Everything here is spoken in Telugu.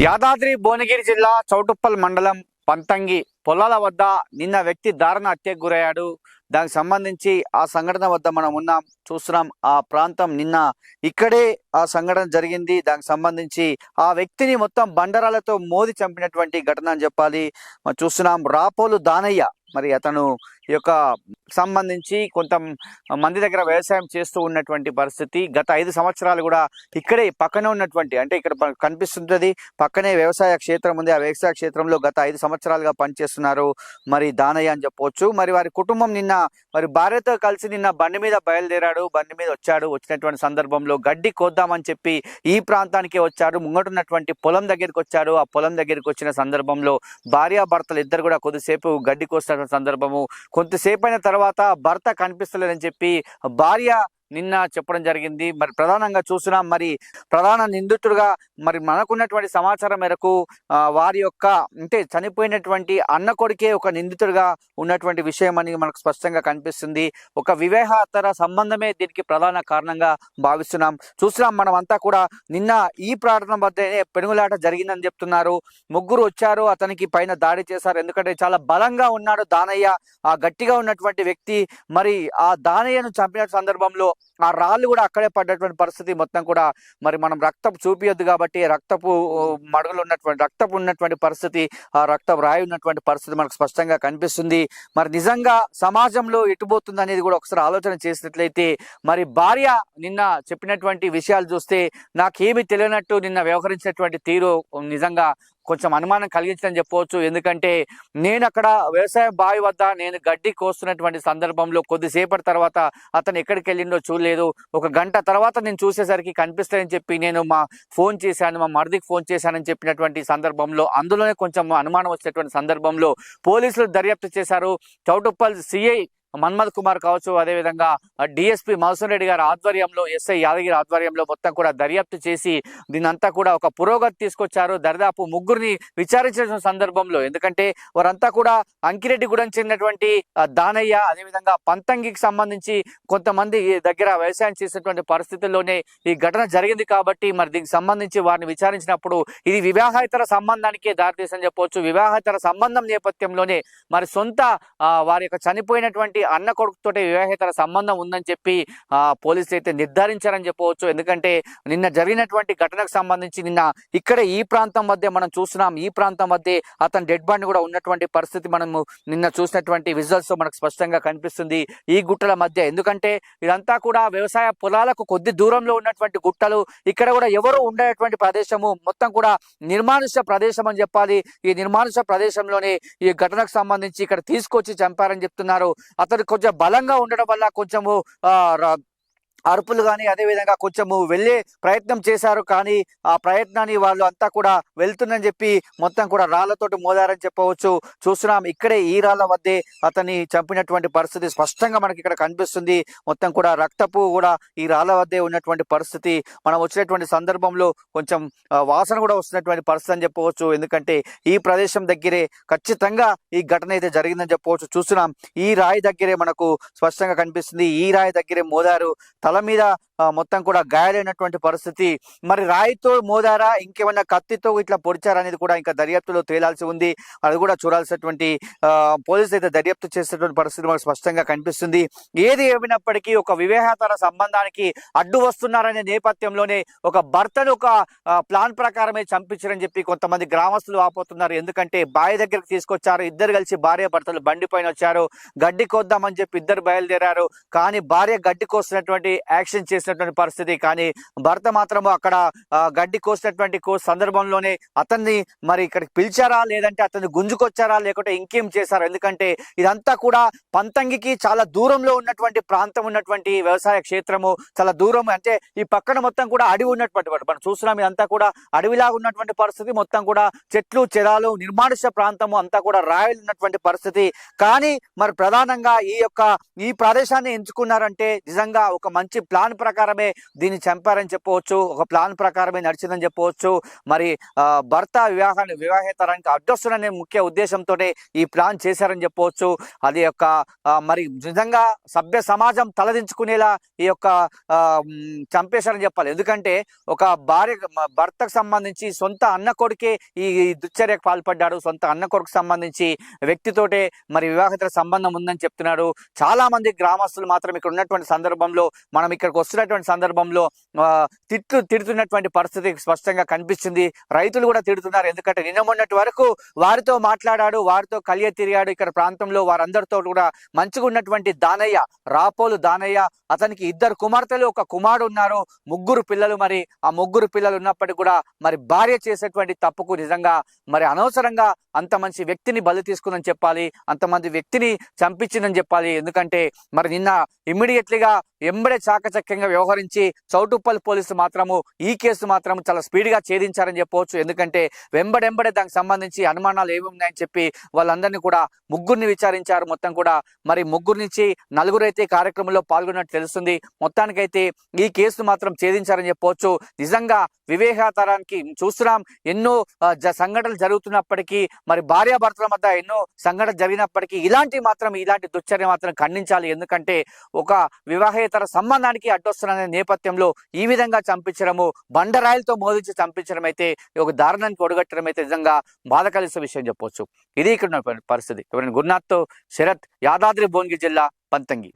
యాదాద్రి భువనగిరి జిల్లా చౌటుప్పల్ మండలం పంతంగి పొలాల వద్ద నిన్న వ్యక్తి దారుణ హత్యకు గురయ్యాడు. దానికి సంబంధించి ఆ సంఘటన వద్ద మనం ఉన్నాం, చూస్తున్నాం. ఆ ప్రాంతం నిన్న ఇక్కడే ఆ సంఘటన జరిగింది. దానికి సంబంధించి ఆ వ్యక్తిని మొత్తం బండరాలతో మోది చంపినటువంటి ఘటన అని చెప్పాలి. చూస్తున్నాం. రాపోలు దానయ్య, మరి అతను ఈ యొక్క సంబంధించి కొంత మంది దగ్గర వ్యవసాయం చేస్తూ ఉన్నటువంటి పరిస్థితి. గత 5 సంవత్సరాలు కూడా ఇక్కడే పక్కనే ఉన్నటువంటి, అంటే ఇక్కడ కనిపిస్తుంటది పక్కనే వ్యవసాయ క్షేత్రం ఉంది. ఆ వ్యవసాయ క్షేత్రంలో గత 5 సంవత్సరాలుగా పనిచేస్తున్నారు మరి దానయ్య అని చెప్పవచ్చు. మరి వారి కుటుంబం నిన్న మరి భార్యతో కలిసి నిన్న బండి మీద బయలుదేరాడు. బండి మీద వచ్చినటువంటి సందర్భంలో గడ్డి కోద్దామని చెప్పి ఈ ప్రాంతానికి వచ్చాడు. ముంగటున్నటువంటి పొలం దగ్గరికి వచ్చాడు. ఆ పొలం దగ్గరికి వచ్చిన సందర్భంలో భార్యాభర్తలు ఇద్దరు కూడా కొద్దిసేపు గడ్డి కోస్తున్న సందర్భము. కొంతసేపు అయిన తర్వాత భర్త కనిపిస్తలేదని చెప్పి భార్య నిన్న చెప్పడం జరిగింది. మరి ప్రధానంగా చూస్తున్నాం, మరి ప్రధాన నిందితుడుగా మరి మనకున్నటువంటి సమాచారం మేరకు వారి యొక్క అంటే చనిపోయినటువంటి అన్న కొడుకే ఒక నిందితుడిగా ఉన్నటువంటి విషయం అని మనకు స్పష్టంగా కనిపిస్తుంది. ఒక వివాహేతర సంబంధమే దీనికి ప్రధాన కారణంగా భావిస్తున్నాం. చూస్తున్నాం మనం అంతా కూడా. నిన్న ఈ ప్రార్థన వద్దనే పెనుగులాట జరిగిందని చెప్తున్నారు. ముగ్గురు వచ్చారు, అతనికి పైన దాడి చేశారు. ఎందుకంటే చాలా బలంగా ఉన్నాడు దానయ్య, ఆ గట్టిగా ఉన్నటువంటి వ్యక్తి. మరి ఆ దానయ్యను చంపిన సందర్భంలో ఆ రాళ్ళు కూడా అక్కడే పడ్డటువంటి పరిస్థితి మొత్తం కూడా. మరి మనం రక్తపు చూపియొద్దు కాబట్టి రక్తపు మడుగులు ఉన్నటువంటి పరిస్థితి, ఆ రక్తపు రాయి ఉన్నటువంటి పరిస్థితి మనకు స్పష్టంగా కనిపిస్తుంది. మరి నిజంగా సమాజంలో ఎటుపోతుంది అనేది కూడా ఒకసారి ఆలోచన చేసినట్లయితే, మరి భార్య నిన్న చెప్పినటువంటి విషయాలు చూస్తే నాకేమీ తెలియనట్టు నిన్న వ్యవహరించినటువంటి తీరు నిజంగా కొంచెం అనుమానం కలిగించని చెప్పవచ్చు. ఎందుకంటే నేను అక్కడ వ్యవసాయ బావి వద్ద నేను గడ్డి కోస్తున్నటువంటి సందర్భంలో కొద్దిసేపటి తర్వాత అతను ఎక్కడికి వెళ్ళిండో చూడలేదు. ఒక గంట తర్వాత నేను చూసేసరికి కనిపిస్తాయని చెప్పి నేను ఫోన్ చేశాను, మా మరిదికి ఫోన్ చేశానని చెప్పినటువంటి సందర్భంలో అందులోనే కొంచెం అనుమానం వచ్చేటువంటి సందర్భంలో పోలీసులు దర్యాప్తు చేశారు. చౌటుప్పల్ సిఐ మన్మథ్ కుమార్ కావచ్చు, అదేవిధంగా డిఎస్పీ మధుసూదన్ రెడ్డి గారి ఆధ్వర్యంలో, ఎస్ఐ యాదగిరి ఆధ్వర్యంలో మొత్తం కూడా దర్యాప్తు చేసి దీనంతా కూడా ఒక పురోగతి తీసుకొచ్చారు. దరిదాపు ముగ్గురిని విచారించిన సందర్భంలో, ఎందుకంటే వారంతా కూడా అంకిరెడ్డిగూడెం చెందినటువంటి దానయ్య, అదేవిధంగా పంతంగికి సంబంధించి కొంతమంది దగ్గర వ్యవసాయం చేసినటువంటి పరిస్థితుల్లోనే ఈ ఘటన జరిగింది. కాబట్టి మరి దీనికి సంబంధించి వారిని విచారించినప్పుడు ఇది వివాహేతర సంబంధానికే దారితీసని చెప్పవచ్చు. వివాహేతర సంబంధం నేపథ్యంలోనే మరి సొంత వారి యొక్క చనిపోయినటువంటి అన్న కొడుకుతోటి వివాహేతర సంబంధం ఉందని చెప్పి పోలీసులు అయితే నిర్ధారించారని చెప్పవచ్చు. ఎందుకంటే నిన్న జరిగినటువంటి ఘటనకు సంబంధించి నిన్న ఇక్కడే ఈ ప్రాంతం మధ్య మనం చూస్తున్నాం. ఈ ప్రాంతం మధ్య అతని డెడ్ బాడీ కూడా ఉన్నటువంటి పరిస్థితి మనము నిన్న చూసినటువంటి విజువల్స్ మనకు స్పష్టంగా కనిపిస్తుంది. ఈ గుట్టల మధ్య, ఎందుకంటే ఇదంతా కూడా వ్యవసాయ పొలాలకు కొద్ది దూరంలో ఉన్నటువంటి గుట్టలు. ఇక్కడ కూడా ఎవరు ఉండేటువంటి ప్రదేశము మొత్తం కూడా నిర్మానుష్య ప్రదేశం అని చెప్పాలి. ఈ నిర్మానుష్య ప్రదేశంలోనే ఈ ఘటనకు సంబంధించి ఇక్కడ తీసుకొచ్చి చంపారని చెప్తున్నారు. అతడు కొంచెం బలంగా ఉండడం వల్ల కొంచెము అరుపులు కానీ అదేవిధంగా కొంచెము వెళ్ళే ప్రయత్నం చేశారు. కానీ ఆ ప్రయత్నాన్ని వాళ్ళు అంతా కూడా వెళ్తుందని చెప్పి మొత్తం కూడా రాళ్లతోటి మోదారని చెప్పవచ్చు. చూస్తున్నాం ఇక్కడే ఈ రాళ్ల వద్దే అతన్ని చంపినటువంటి పరిస్థితి స్పష్టంగా మనకి ఇక్కడ కనిపిస్తుంది. మొత్తం కూడా రక్తపు కూడా ఈ రాళ్ల వద్దే ఉన్నటువంటి పరిస్థితి. మనం వచ్చినటువంటి సందర్భంలో కొంచెం వాసన కూడా వస్తున్నటువంటి పరిస్థితి అని చెప్పవచ్చు. ఎందుకంటే ఈ ప్రదేశం దగ్గరే ఖచ్చితంగా ఈ ఘటన అయితే జరిగిందని చెప్పవచ్చు. చూస్తున్నాం ఈ రాయి దగ్గరే మనకు స్పష్టంగా కనిపిస్తుంది. ఈ రాయి దగ్గరే మోదారు. తల మీద మొత్తం కూడా గాయాలైనటువంటి పరిస్థితి. మరి రాయితో మోదారా, ఇంకేమన్నా కత్తితో ఇట్లా పొడిచారా అనేది కూడా ఇంకా దర్యాప్తులో తేలాల్సి ఉంది. అది కూడా చూడాల్సినటువంటి పోలీసులు అయితే దర్యాప్తు చేసేటువంటి పరిస్థితి మనకు స్పష్టంగా కనిపిస్తుంది. ఏది ఏమైనప్పటికీ ఒక వివాహేతర సంబంధానికి అడ్డు వస్తున్నారనే నేపథ్యంలోనే ఒక భర్తను ఒక ప్లాన్ ప్రకారమే చంపించారని చెప్పి కొంతమంది గ్రామస్తులు వాపోతున్నారు. ఎందుకంటే బావి దగ్గరికి తీసుకొచ్చారు. ఇద్దరు కలిసి భార్య భర్తలు బండి పైన వచ్చారు. గడ్డి కోద్దామని చెప్పి ఇద్దరు బయలుదేరారు. కానీ భార్య గడ్డి కోస్తున్నటువంటి యాక్షన్ చేసినటువంటి పరిస్థితి. కానీ భర్త మాత్రము అక్కడ గడ్డి కోసినటువంటి సందర్భంలోనే అతన్ని మరి ఇక్కడికి పిలిచారా, లేదంటే అతన్ని గుంజుకొచ్చారా, లేకుంటే ఇంకేం చేశారా? ఎందుకంటే ఇదంతా కూడా పంతంగికి చాలా దూరంలో ఉన్నటువంటి ప్రాంతం, ఉన్నటువంటి వ్యవసాయ క్షేత్రము చాలా దూరం. అంటే ఈ పక్కన మొత్తం కూడా అడవి ఉన్నటువంటి మనం చూస్తున్నాం. ఇదంతా కూడా అడవిలాగా ఉన్నటువంటి పరిస్థితి. మొత్తం కూడా చెట్లు చెరాలు నిర్మానుష్య ప్రాంతము అంతా కూడా రాయలు ఉన్నటువంటి పరిస్థితి. కానీ మరి ప్రధానంగా ఈ ప్రదేశాన్ని ఎంచుకున్నారంటే నిజంగా ఒక మంచి మంచి ప్లాన్ ప్రకారమే దీన్ని చంపారని చెప్పవచ్చు, ఒక ప్లాన్ ప్రకారమే నడిచిందని చెప్పవచ్చు. మరి భర్త వివాహేతరానికి అడ్డొస్తున్న ముఖ్య ఉద్దేశంతోనే ఈ ప్లాన్ చేశారని చెప్పవచ్చు. అది యొక్క మరి నిజంగా సభ్య సమాజం తలదించుకునేలా ఈ యొక్క చంపేశారని చెప్పాలి. ఎందుకంటే ఒక భర్తకు సంబంధించి సొంత అన్న కొడుకే ఈ దుశ్చర్యకు పాల్పడ్డాడు. సొంత అన్న కొడుకు సంబంధించి వ్యక్తితోటే మరి వివాహేతర సంబంధం ఉందని చెప్తున్నారు. చాలా మంది గ్రామస్తులు మాత్రం ఇక్కడ ఉన్నటువంటి సందర్భంలో, మనం ఇక్కడికి వస్తున్నటువంటి సందర్భంలో తిడుతున్నటువంటి పరిస్థితి స్పష్టంగా కనిపిస్తుంది. రైతులు కూడా తిడుతున్నారు. ఎందుకంటే నిన్న మొన్నటి వరకు వారితో మాట్లాడాడు, వారితో కలియ తిరిగాడు. ఇక్కడ ప్రాంతంలో వారందరితో కూడా మంచిగా ఉన్నటువంటి దానయ్య, రాపోలు దానయ్య, అతనికి 2 కుమార్తెలు, 1 కుమారుడు ఉన్నారు, 3 పిల్లలు. మరి ఆ 3 పిల్లలు ఉన్నప్పటికీ కూడా మరి భార్య చేసేటువంటి తప్పుకు నిజంగా మరి అనవసరంగా అంత మంచి వ్యక్తిని బలి తీసుకుందని చెప్పాలి, అంతమంది వ్యక్తిని చంపించిందని చెప్పాలి. ఎందుకంటే మరి నిన్న ఇమ్మీడియట్లీగా ఎంబడే చాకచక్యంగా వ్యవహరించి చౌటుప్పల్ పోలీసులు మాత్రము ఈ కేసు మాత్రం చాలా స్పీడ్గా ఛేదించారని చెప్పవచ్చు. ఎందుకంటే వెంబడెంబడే దానికి సంబంధించి అనుమానాలు ఏమి ఉన్నాయని చెప్పి వాళ్ళందరినీ కూడా 3 విచారించారు. మొత్తం కూడా మరి 3 నుంచి 4 అయితే కార్యక్రమంలో పాల్గొన్నట్టు తెలుస్తుంది. మొత్తానికైతే ఈ కేసు మాత్రం ఛేదించారని చెప్పవచ్చు. నిజంగా వివేహాతరానికి చూస్తున్నాం, ఎన్నో సంఘటనలు జరుగుతున్నప్పటికీ, మరి భార్యాభర్తల మధ్య ఎన్నో సంఘటనలు జరిగినప్పటికీ ఇలాంటి దుశ్చర్య మాత్రం ఖండించాలి. ఎందుకంటే ఒక వివాహేతర సంబంధానికి అడ్డొస్తున్న నేపథ్యంలో ఈ విధంగా చంపించడము, బండరాయిలతో మోదించి చంపించడం అయితే, ఒక దారుణానికి ఒడగట్టడం అయితే నిజంగా బాధ కలిసే విషయం చెప్పవచ్చు. ఇది ఇక్కడ ఉన్న పరిస్థితి. గురునాథ్తో శరత్, యాదాద్రి భువనగిరి జిల్లా, పంతంగి.